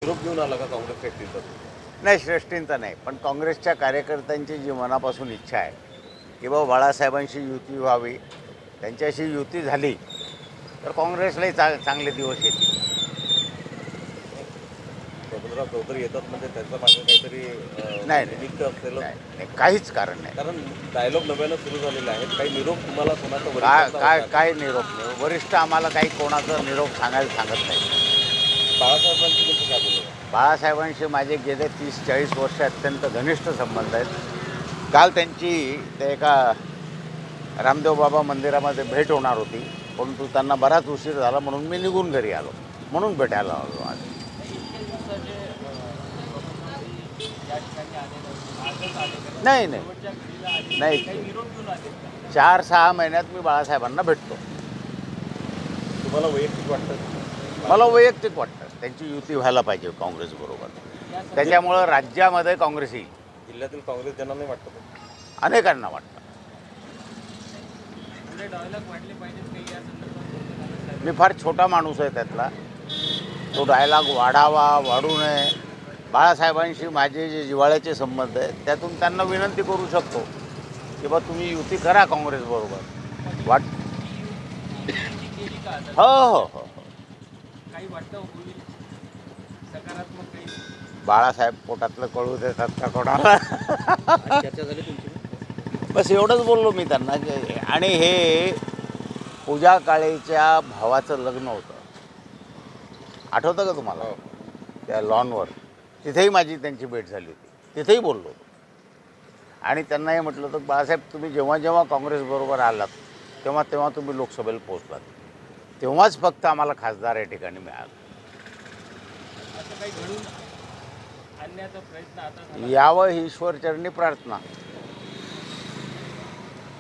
निरोप घेऊन आला का काँग्रेस व्यक्तीचा? नाही, श्रेष्ठींचा नाही, पण काँग्रेसच्या कार्यकर्त्यांची जी मनापासून इच्छा आहे की बाबा बाळासाहेबांशी युती व्हावी, त्यांच्याशी युती झाली तर काँग्रेसलाही चांगले दिवस येतील. बबनराव चौधरी येतात म्हणजे त्याच्या मागे काहीतरी नाही निमित्त असलेलं. नाही, काहीच कारण नाही. कारण डायलॉग नव्यानं सुरू झालेले आहेत. काही निरोप तुम्हाला कोणाचा काय वरिष्ठांचा काय होता? काय निरोप नाही, वरिष्ठ आम्हाला काही कोणाचा निरोप सांगायला सांगत नाही. बाळासाहेबांची तुमचं काय बोलणं? बाळासाहेबांशी माझे गेले 30-40 वर्ष अत्यंत घनिष्ठ संबंध आहेत. काल त्यांची ते एका रामदेव बाबा मंदिरामध्ये भेट होणार होती, परंतु त्यांना बराच उशीर झाला म्हणून मी निघून घरी आलो, म्हणून भेटायला आलो आज. नाही नाही नाही, 4-6 महिन्यात मी बाळासाहेबांना भेटतो. तुम्हाला वैयक्तिक वाटतं? मला वैयक्तिक वाटतं त्यांची युती व्हायला पाहिजे काँग्रेसबरोबर. त्याच्यामुळं राज्यामध्ये काँग्रेस येईल. जिल्ह्यातील काँग्रेस ज्यांना नाही वाटतं? अनेकांना वाटतं. मी फार छोटा माणूस आहे त्यातला. तो डायलॉग वाढू नये. बाळासाहेबांशी माझे जे जिव्हाळ्याचे संबंध आहेत त्यातून त्यांना विनंती करू शकतो की बा तुम्ही युती करा काँग्रेसबरोबर. हो हो हो हो. बाळासाहेब पोटातलं कळू देतात का कोणाला? चर्चा झाली तुमची? बस एवढंच बोललो मी त्यांना. आणि हे पूजा काळेच्या भावाचं लग्न होतं, आठवतं का तुम्हाला? त्या लॉनवर तिथेही माझी त्यांची भेट झाली होती, तिथेही बोललो होतो. आणि त्यांना हे म्हटलं होतं बाळासाहेब तुम्ही जेव्हा जेव्हा काँग्रेसबरोबर आलात तेव्हा तेव्हा तुम्ही लोकसभेला पोहोचलात, तेव्हाच फक्त आम्हाला खासदार या ठिकाणी मिळालं. यावं ही ईश्वरचरणी प्रार्थना.